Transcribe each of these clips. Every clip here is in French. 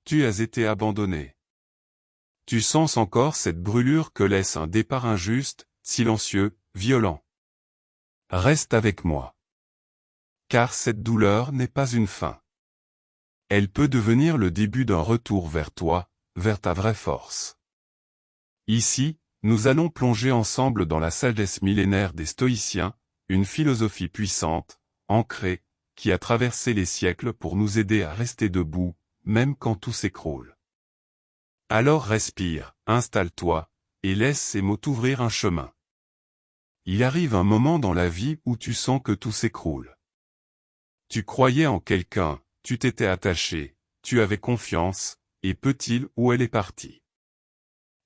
Tu as été abandonné. Tu sens encore cette brûlure que laisse un départ injuste, silencieux, violent. Reste avec moi. Car cette douleur n'est pas une fin. Elle peut devenir le début d'un retour vers toi, vers ta vraie force. Ici, nous allons plonger ensemble dans la sagesse millénaire des stoïciens, une philosophie puissante, ancrée, qui a traversé les siècles pour nous aider à rester debout, même quand tout s'écroule. Alors respire, installe-toi, et laisse ces mots t'ouvrir un chemin. Il arrive un moment dans la vie où tu sens que tout s'écroule. Tu croyais en quelqu'un, tu t'étais attaché, tu avais confiance, et peut-il où elle est partie?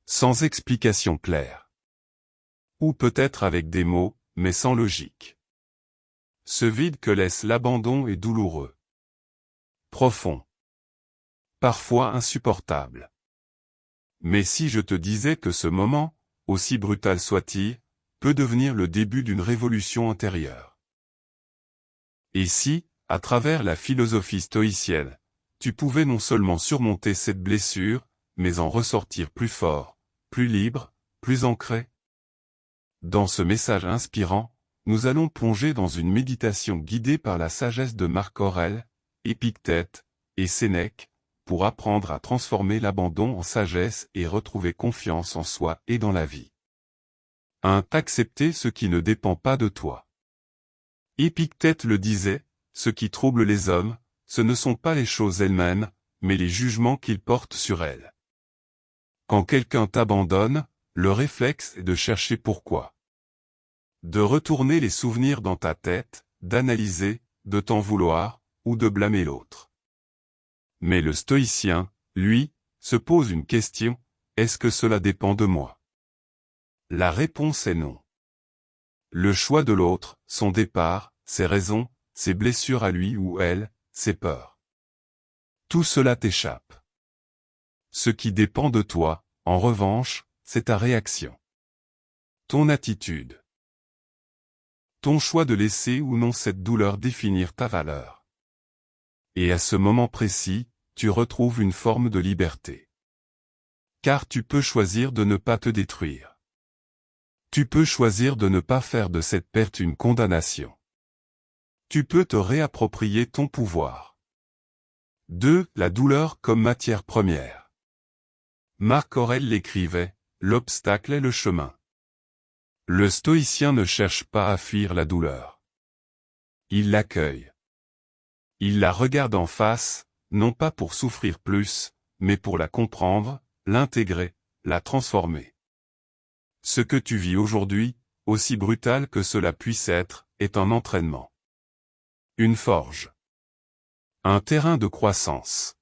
Sans explication claire. Ou peut-être avec des mots, mais sans logique. Ce vide que laisse l'abandon est douloureux. Profond. Parfois insupportable. Mais si je te disais que ce moment, aussi brutal soit-il, peut devenir le début d'une révolution intérieure. Et si, à travers la philosophie stoïcienne, tu pouvais non seulement surmonter cette blessure, mais en ressortir plus fort, plus libre, plus ancré? Dans ce message inspirant, nous allons plonger dans une méditation guidée par la sagesse de Marc Aurèle, Épictète et Sénèque, pour apprendre à transformer l'abandon en sagesse et retrouver confiance en soi et dans la vie. 1. Accepter ce qui ne dépend pas de toi. Épictète le disait, ce qui trouble les hommes, ce ne sont pas les choses elles-mêmes, mais les jugements qu'ils portent sur elles. Quand quelqu'un t'abandonne, le réflexe est de chercher pourquoi. De retourner les souvenirs dans ta tête, d'analyser, de t'en vouloir, ou de blâmer l'autre. Mais le stoïcien, lui, se pose une question, est-ce que cela dépend de moi? La réponse est non. Le choix de l'autre, son départ, ses raisons, ses blessures à lui ou elle, ses peurs. Tout cela t'échappe. Ce qui dépend de toi, en revanche, c'est ta réaction. Ton attitude. Ton choix de laisser ou non cette douleur définir ta valeur. Et à ce moment précis, tu retrouves une forme de liberté. Car tu peux choisir de ne pas te détruire. Tu peux choisir de ne pas faire de cette perte une condamnation. Tu peux te réapproprier ton pouvoir. 2. La douleur comme matière première. Marc Aurèle l'écrivait, l'obstacle est le chemin. Le stoïcien ne cherche pas à fuir la douleur. Il l'accueille. Il la regarde en face, non pas pour souffrir plus, mais pour la comprendre, l'intégrer, la transformer. Ce que tu vis aujourd'hui, aussi brutal que cela puisse être, est un entraînement. Une forge. Un terrain de croissance.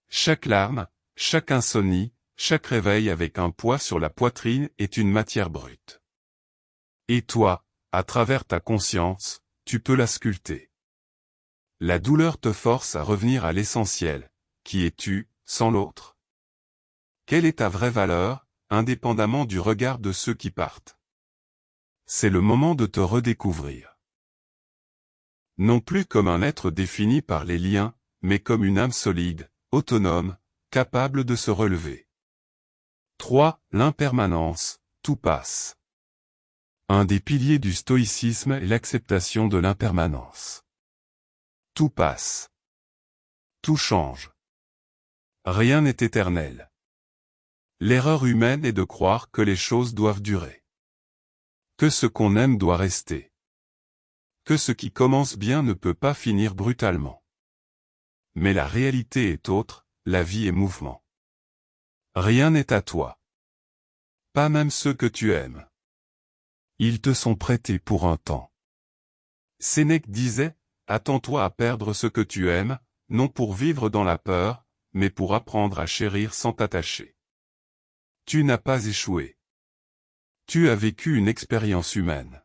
Chaque larme, chaque insomnie, chaque réveil avec un poids sur la poitrine est une matière brute. Et toi, à travers ta conscience, tu peux la sculpter. La douleur te force à revenir à l'essentiel. Qui es-tu, sans l'autre? Quelle est ta vraie valeur, indépendamment du regard de ceux qui partent? C'est le moment de te redécouvrir. Non plus comme un être défini par les liens, mais comme une âme solide, autonome, capable de se relever. 3. L'impermanence, tout passe. Un des piliers du stoïcisme est l'acceptation de l'impermanence. Tout passe. Tout change. Rien n'est éternel. L'erreur humaine est de croire que les choses doivent durer. Que ce qu'on aime doit rester. Que ce qui commence bien ne peut pas finir brutalement. Mais la réalité est autre, la vie est mouvement. Rien n'est à toi. Pas même ceux que tu aimes. Ils te sont prêtés pour un temps. Sénèque disait, attends-toi à perdre ce que tu aimes, non pour vivre dans la peur, mais pour apprendre à chérir sans t'attacher. Tu n'as pas échoué. Tu as vécu une expérience humaine.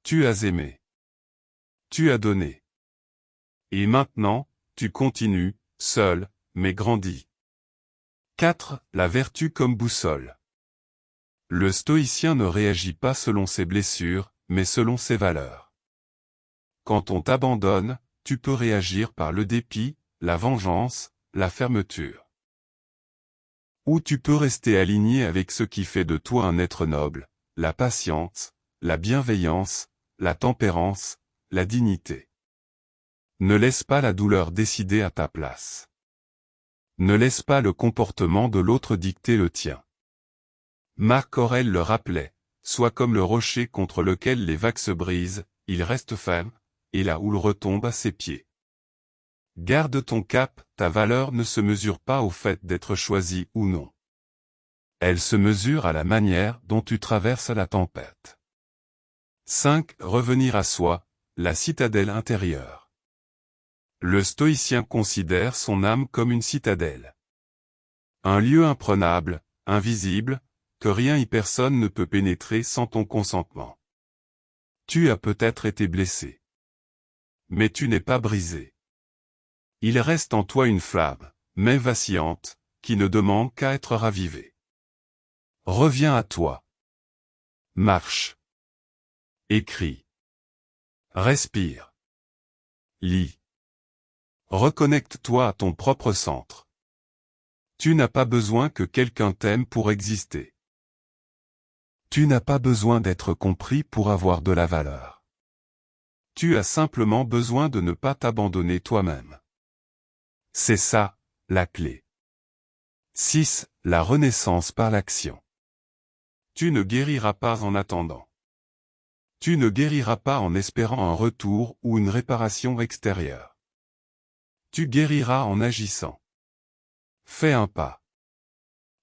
Tu as aimé. Tu as donné. Et maintenant, tu continues, seul, mais grandis. 4. La vertu comme boussole. Le stoïcien ne réagit pas selon ses blessures, mais selon ses valeurs. Quand on t'abandonne, tu peux réagir par le dépit, la vengeance, la fermeture. Ou tu peux rester aligné avec ce qui fait de toi un être noble, la patience, la bienveillance, la tempérance, la dignité. Ne laisse pas la douleur décider à ta place. Ne laisse pas le comportement de l'autre dicter le tien. Marc Aurèle le rappelait, sois comme le rocher contre lequel les vagues se brisent, il reste ferme, et la houle retombe à ses pieds. Garde ton cap, ta valeur ne se mesure pas au fait d'être choisi ou non. Elle se mesure à la manière dont tu traverses la tempête. 5. Revenir à soi, la citadelle intérieure. Le stoïcien considère son âme comme une citadelle. Un lieu imprenable, invisible, que rien et personne ne peut pénétrer sans ton consentement. Tu as peut-être été blessé. Mais tu n'es pas brisé. Il reste en toi une flamme, mais vacillante, qui ne demande qu'à être ravivée. Reviens à toi. Marche. Écris. Respire. Lis. Reconnecte-toi à ton propre centre. Tu n'as pas besoin que quelqu'un t'aime pour exister. Tu n'as pas besoin d'être compris pour avoir de la valeur. Tu as simplement besoin de ne pas t'abandonner toi-même. C'est ça, la clé. 6. La renaissance par l'action. Tu ne guériras pas en attendant. Tu ne guériras pas en espérant un retour ou une réparation extérieure. Tu guériras en agissant. Fais un pas.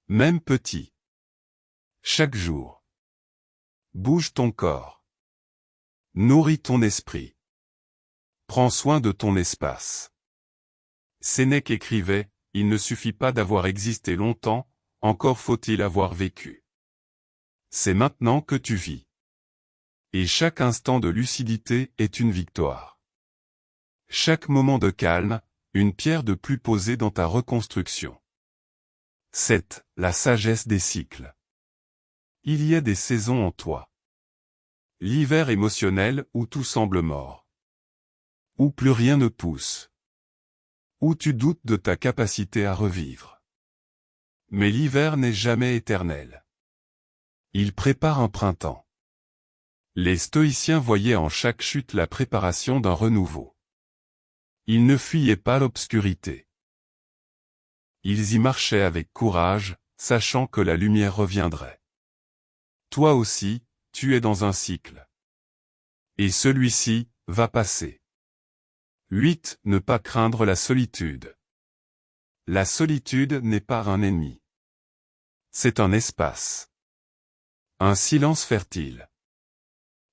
Même petit. Chaque jour. Bouge ton corps. Nourris ton esprit. Prends soin de ton espace. Sénèque écrivait, il ne suffit pas d'avoir existé longtemps, encore faut-il avoir vécu. C'est maintenant que tu vis. Et chaque instant de lucidité est une victoire. Chaque moment de calme, une pierre de plus posée dans ta reconstruction. 7. La sagesse des cycles. Il y a des saisons en toi. L'hiver émotionnel où tout semble mort. Où plus rien ne pousse. Où tu doutes de ta capacité à revivre. Mais l'hiver n'est jamais éternel. Il prépare un printemps. Les stoïciens voyaient en chaque chute la préparation d'un renouveau. Ils ne fuyaient pas l'obscurité. Ils y marchaient avec courage, sachant que la lumière reviendrait. Toi aussi, tu es dans un cycle. Et celui-ci va passer. 8. Ne pas craindre la solitude. La solitude n'est pas un ennemi. C'est un espace. Un silence fertile.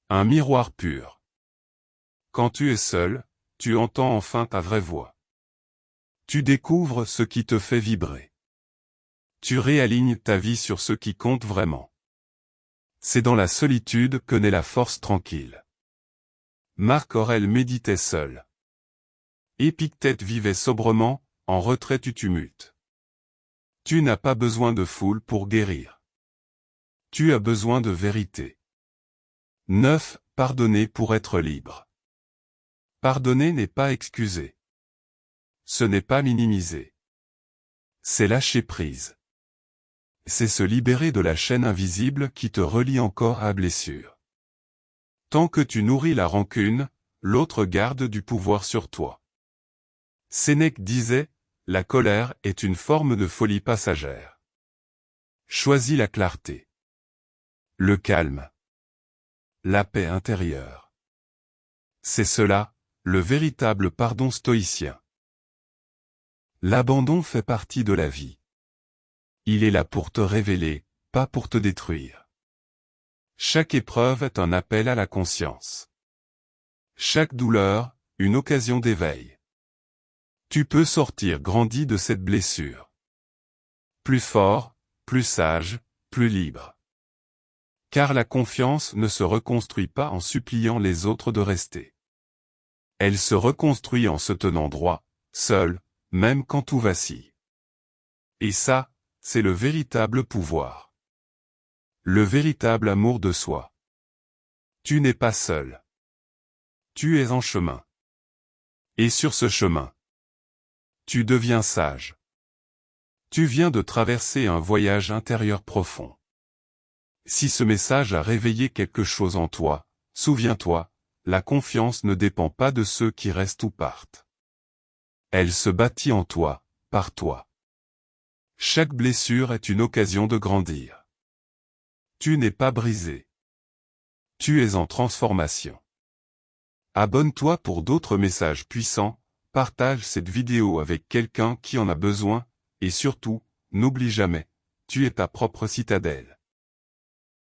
Un miroir pur. Quand tu es seul, tu entends enfin ta vraie voix. Tu découvres ce qui te fait vibrer. Tu réalignes ta vie sur ce qui compte vraiment. C'est dans la solitude que naît la force tranquille. Marc Aurèle méditait seul. Épictète vivait sobrement, en retrait du tumulte. Tu n'as pas besoin de foule pour guérir. Tu as besoin de vérité. 9. Pardonner pour être libre. Pardonner n'est pas excuser. Ce n'est pas minimiser. C'est lâcher prise. C'est se libérer de la chaîne invisible qui te relie encore à blessure. Tant que tu nourris la rancune, l'autre garde du pouvoir sur toi. Sénèque disait, la colère est une forme de folie passagère. Choisis la clarté. Le calme. La paix intérieure. C'est cela, le véritable pardon stoïcien. L'abandon fait partie de la vie. Il est là pour te révéler, pas pour te détruire. Chaque épreuve est un appel à la conscience. Chaque douleur, une occasion d'éveil. Tu peux sortir grandi de cette blessure. Plus fort, plus sage, plus libre. Car la confiance ne se reconstruit pas en suppliant les autres de rester. Elle se reconstruit en se tenant droit, seul, même quand tout vacille. Et ça, c'est le véritable pouvoir. Le véritable amour de soi. Tu n'es pas seul. Tu es en chemin. Et sur ce chemin, Tu deviens sage. Tu viens de traverser un voyage intérieur profond. Si ce message a réveillé quelque chose en toi, souviens-toi, la confiance ne dépend pas de ceux qui restent ou partent. Elle se bâtit en toi, par toi. Chaque blessure est une occasion de grandir. Tu n'es pas brisé. Tu es en transformation. Abonne-toi pour d'autres messages puissants, partage cette vidéo avec quelqu'un qui en a besoin, et surtout, n'oublie jamais, tu es ta propre citadelle.